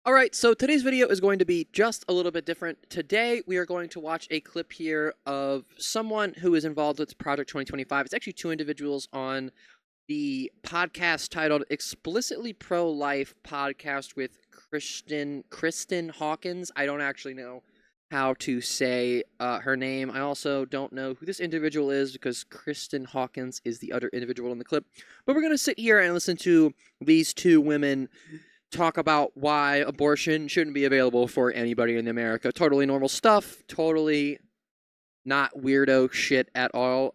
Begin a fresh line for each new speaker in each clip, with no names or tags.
All right, so today's video is going to be just a little bit different. Today, we are going to watch a clip here of someone who is involved with Project 2025. It's actually two individuals on the podcast titled Explicitly Pro-Life Podcast with Kristen Hawkins. I don't actually know how to say her name. I also don't know who this individual is because Kristen Hawkins is the other individual in the clip. But we're going to sit here and listen to these two women talk about why abortion shouldn't be available for anybody in America. Totally normal stuff. Totally not weirdo shit at all.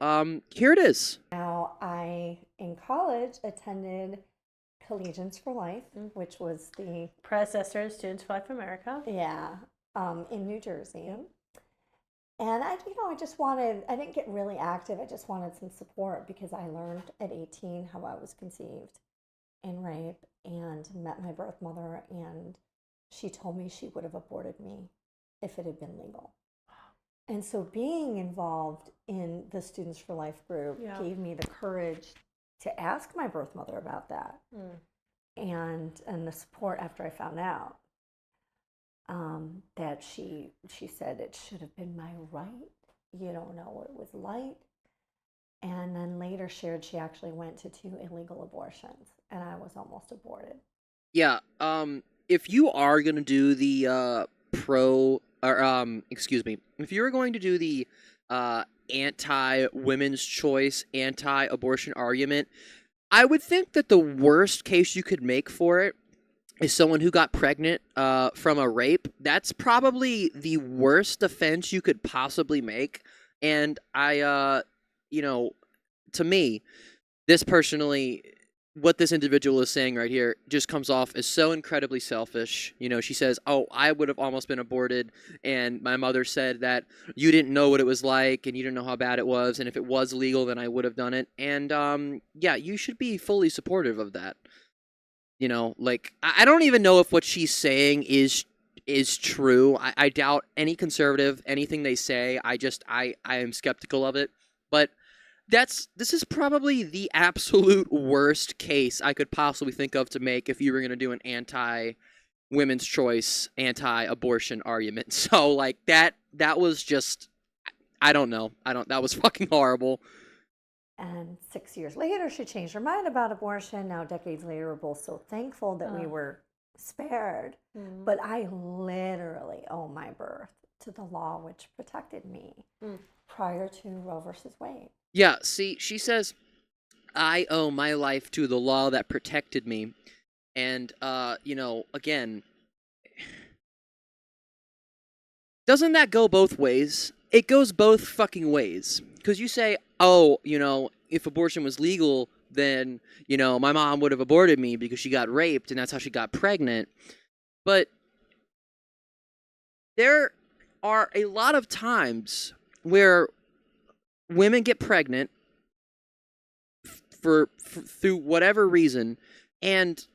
Here it is.
Now, I, in college, attended Collegians for Life, which was the
predecessor to Students for Life America.
Yeah, in New Jersey. And I just wanted, I didn't get really active. I just wanted some support because I learned at 18 how I was conceived in rape and met my birth mother, and she told me she would have aborted me if it had been legal. And so being involved in the Students for Life group gave me the courage to ask my birth mother about that, and the support after I found out that she said it should have been my right. You don't know what it was like. And then later shared she actually went to 2 illegal abortions, and I was almost aborted.
Yeah, if you are gonna do the if you were going to do the anti-women's choice, anti-abortion argument, I would think that the worst case you could make for it is someone who got pregnant from a rape. That's probably the worst defense you could possibly make. And to me, this personally, what this individual is saying right here just comes off as so incredibly selfish. She says, "Oh, I would have almost been aborted, and my mother said that you didn't know what it was like, and you didn't know how bad it was, and if it was legal, then I would have done it." And yeah, you should be fully supportive of that. I don't even know if what she's saying is true. I doubt any conservative, anything they say. I am skeptical of it, but this is probably the absolute worst case I could possibly think of to make if you were going to do an anti-women's choice, anti-abortion argument. So that was just, I don't know. That was fucking horrible.
And 6 years later, she changed her mind about abortion. Now, decades later, we're both so thankful that we were spared. But I literally owe my birth to the law which protected me prior to Roe versus Wade.
Yeah, see, she says, I owe my life to the law that protected me. And, again, doesn't that go both ways? It goes both fucking ways. Because you say, oh, if abortion was legal, then, my mom would have aborted me because she got raped and that's how she got pregnant. But there are a lot of times where women get pregnant through whatever reason, and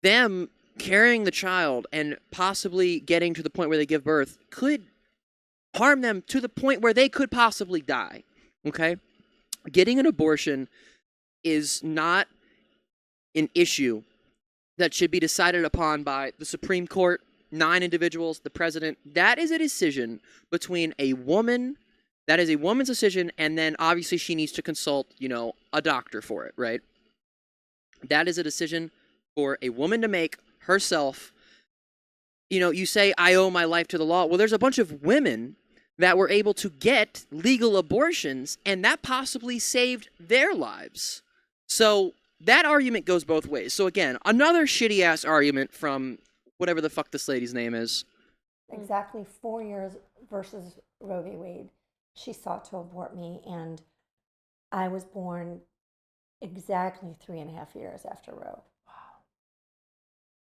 them carrying the child and possibly getting to the point where they give birth could harm them to the point where they could possibly die. Okay? Getting an abortion is not an issue that should be decided upon by the Supreme Court, 9 individuals, the president. That is a decision between a woman. That is a woman's decision, and then obviously she needs to consult, a doctor for it, right? That is a decision for a woman to make herself. You say, I owe my life to the law. Well, there's a bunch of women that were able to get legal abortions, and that possibly saved their lives. So that argument goes both ways. So again, another shitty-ass argument from whatever the fuck this lady's name is.
Exactly 4 years versus Roe v. Wade. She sought to abort me, and I was born exactly 3.5 years after Roe.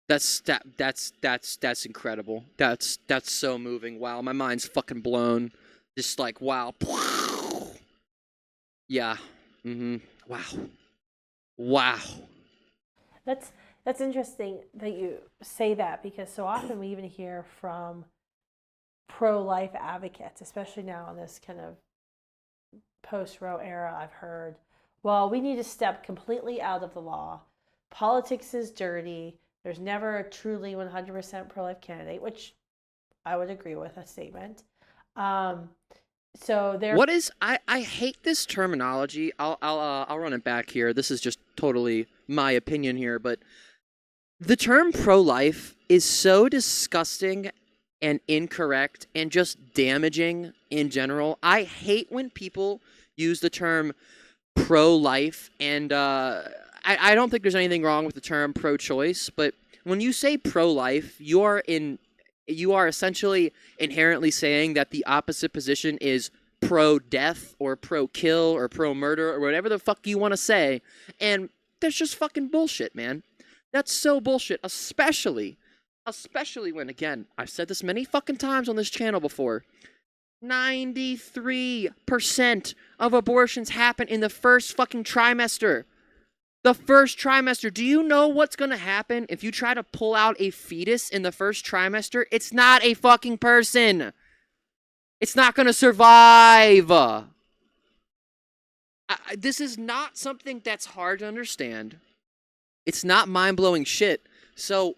That's incredible. That's so moving. Wow, my mind's fucking blown. Just like, wow. Yeah. Wow. Wow.
That's interesting that you say that, because so often we even hear from pro-life advocates, especially now in this kind of post-Roe era. I've heard, well, we need to step completely out of the law. Politics is dirty. There's never a truly 100% pro-life candidate, which I would agree with a statement. So there.
What is I hate this terminology. I'll run it back here. This is just totally my opinion here, but the term pro-life is so disgusting and incorrect and just damaging in general. I hate when people use the term pro-life, and I don't think there's anything wrong with the term pro-choice, but when you say pro-life, you are essentially inherently saying that the opposite position is pro-death or pro-kill or pro-murder or whatever the fuck you want to say, and that's just fucking bullshit, man. That's so bullshit, especially when, again, I've said this many fucking times on this channel before, 93% of abortions happen in the first fucking trimester. The first trimester. Do you know what's going to happen if you try to pull out a fetus in the first trimester? It's not a fucking person. It's not going to survive. This is not something that's hard to understand. It's not mind-blowing shit. So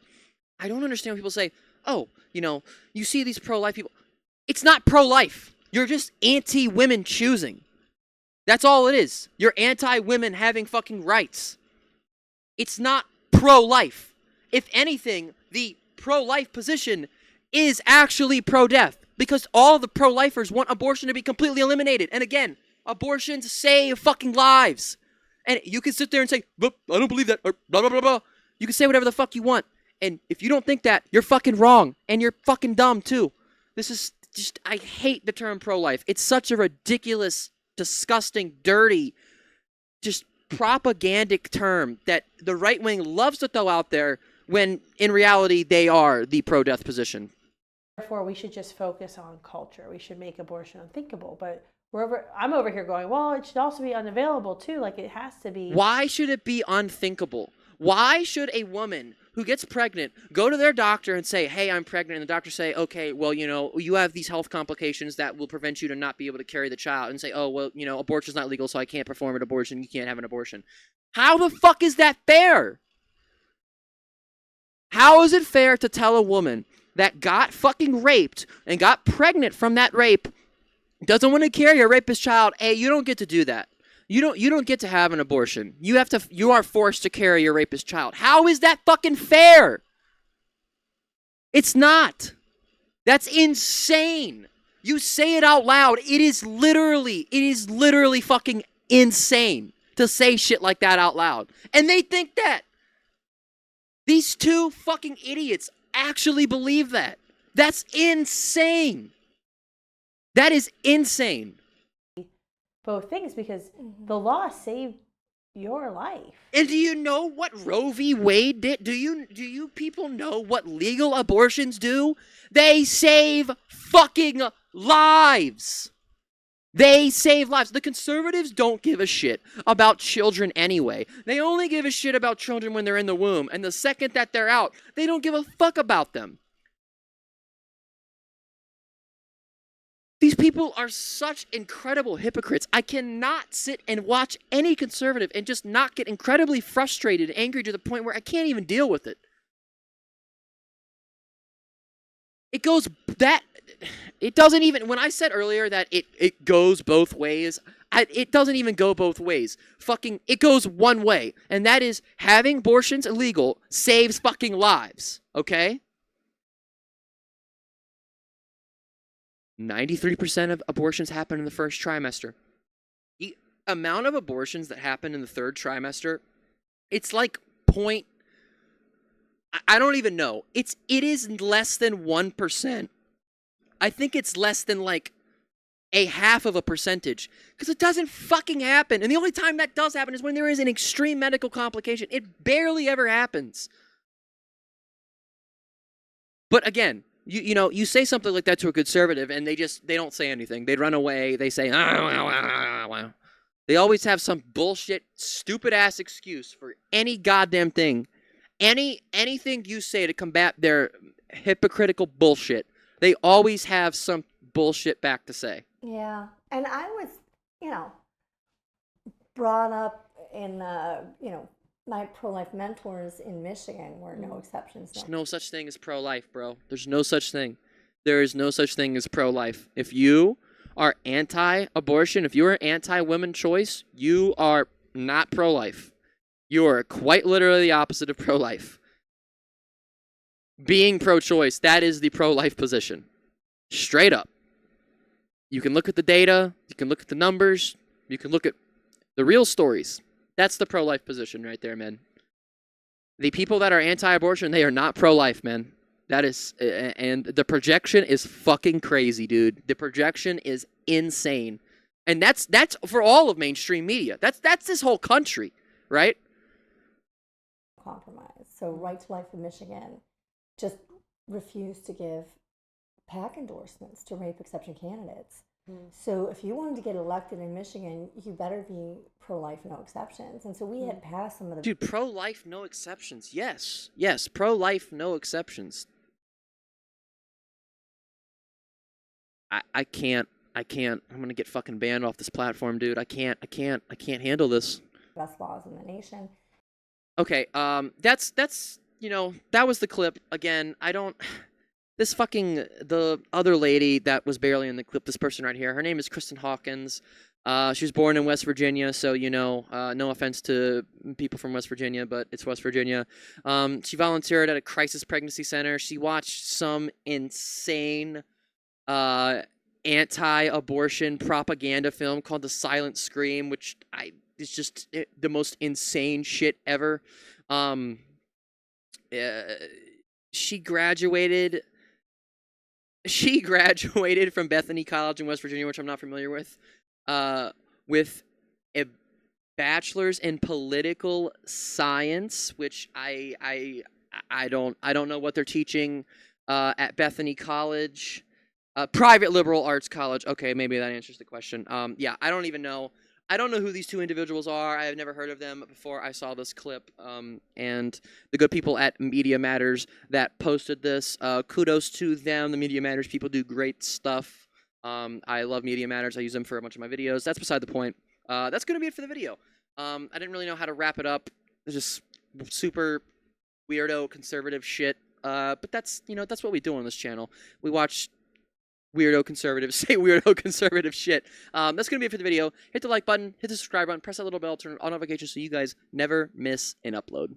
I don't understand when people say, oh, you see these pro-life people. It's not pro-life. You're just anti-women choosing. That's all it is. You're anti-women having fucking rights. It's not pro-life. If anything, the pro-life position is actually pro-death, because all the pro-lifers want abortion to be completely eliminated. And again, abortions save fucking lives. And you can sit there and say, I don't believe that, or blah, blah, blah, blah. You can say whatever the fuck you want. And if you don't think that, you're fucking wrong. And you're fucking dumb, too. This is just, I hate the term pro-life. It's such a ridiculous, disgusting, dirty, just propagandic term that the right wing loves to throw out there when, in reality, they are the pro-death position.
Therefore, we should just focus on culture. We should make abortion unthinkable. But I'm over here going, well, it should also be unavailable too. Like, it has to be.
Why should it be unthinkable? Why should a woman who gets pregnant go to their doctor and say, hey, I'm pregnant, and the doctor say, okay, well, you have these health complications that will prevent you to not be able to carry the child, and say, oh, well, abortion's not legal, so I can't perform an abortion. You can't have an abortion. How the fuck is that fair? How is it fair to tell a woman that got fucking raped and got pregnant from that rape, doesn't want to carry a rapist child, hey, you don't get to do that. You don't get to have an abortion. You are forced to carry your rapist child. How is that fucking fair? It's not. That's insane. You say it out loud. It is literally fucking insane to say shit like that out loud. And they think that. These two fucking idiots actually believe that. That's insane. That is insane.
Both things, because the law saved your life.
And do you know what Roe v. Wade did? Do you people know what legal abortions do? They save fucking lives. They save lives. The conservatives don't give a shit about children anyway. They only give a shit about children when they're in the womb. And the second that they're out, they don't give a fuck about them. These people are such incredible hypocrites. I cannot sit and watch any conservative and just not get incredibly frustrated and angry to the point where I can't even deal with it. It doesn't even, when I said earlier that it goes both ways, it doesn't even go both ways. It goes one way, and that is having abortions illegal saves fucking lives, okay? 93% of abortions happen in the first trimester. The amount of abortions that happen in the third trimester, it's like I don't even know. It is less than 1%. I think it's less than like a half of a percentage, because it doesn't fucking happen. And the only time that does happen is when there is an extreme medical complication. It barely ever happens. But again, you say something like that to a conservative and they don't say anything. They run away. They say, wow. They always have some bullshit, stupid ass excuse for any goddamn thing. Anything you say to combat their hypocritical bullshit, they always have some bullshit back to say.
Yeah. And I was, brought up in, my pro-life mentors in Michigan were no exceptions.
There's no such thing as pro-life, bro. There's no such thing. There is no such thing as pro-life. If you are anti-abortion, if you are anti-women choice, you are not pro-life. You are quite literally the opposite of pro-life. Being pro-choice, that is the pro-life position. Straight up. You can look at the data, you can look at the numbers, you can look at the real stories. That's the pro-life position right there, man. The people that are anti-abortion, they are not pro-life, man. That is, and the projection is fucking crazy, dude. The projection is insane. And that's for all of mainstream media. That's this whole country, right?
Compromise. So Right to Life in Michigan just refused to give PAC endorsements to rape exception candidates. So if you wanted to get elected in Michigan, you better be pro-life, no exceptions. And so we had passed some of the...
Dude, pro-life, no exceptions. Yes. Yes, pro-life, no exceptions. I can't. I'm going to get fucking banned off this platform, dude. I can't handle this.
best laws in the nation.
Okay, that's that was the clip. Again, I don't. This fucking the other lady that was barely in the clip. This person right here. Her name is Kristen Hawkins. She was born in West Virginia, so no offense to people from West Virginia, but it's West Virginia. She volunteered at a crisis pregnancy center. She watched some insane anti-abortion propaganda film called The Silent Scream, which is just the most insane shit ever. She graduated from Bethany College in West Virginia, which I'm not familiar with a bachelor's in political science, which I don't know what they're teaching at Bethany College. Private liberal arts college. Okay, maybe that answers the question. Yeah, I don't even know. I don't know who these two individuals are. I have never heard of them before I saw this clip. And the good people at Media Matters that posted this, kudos to them. The Media Matters people do great stuff. I love Media Matters. I use them for a bunch of my videos. That's beside the point. That's going to be it for the video. I didn't really know how to wrap it up. It's just super weirdo conservative shit. But that's what we do on this channel. We watch weirdo conservatives say weirdo conservative shit. That's going to be it for the video. Hit the like button, hit the subscribe button, press that little bell, turn on notifications so you guys never miss an upload.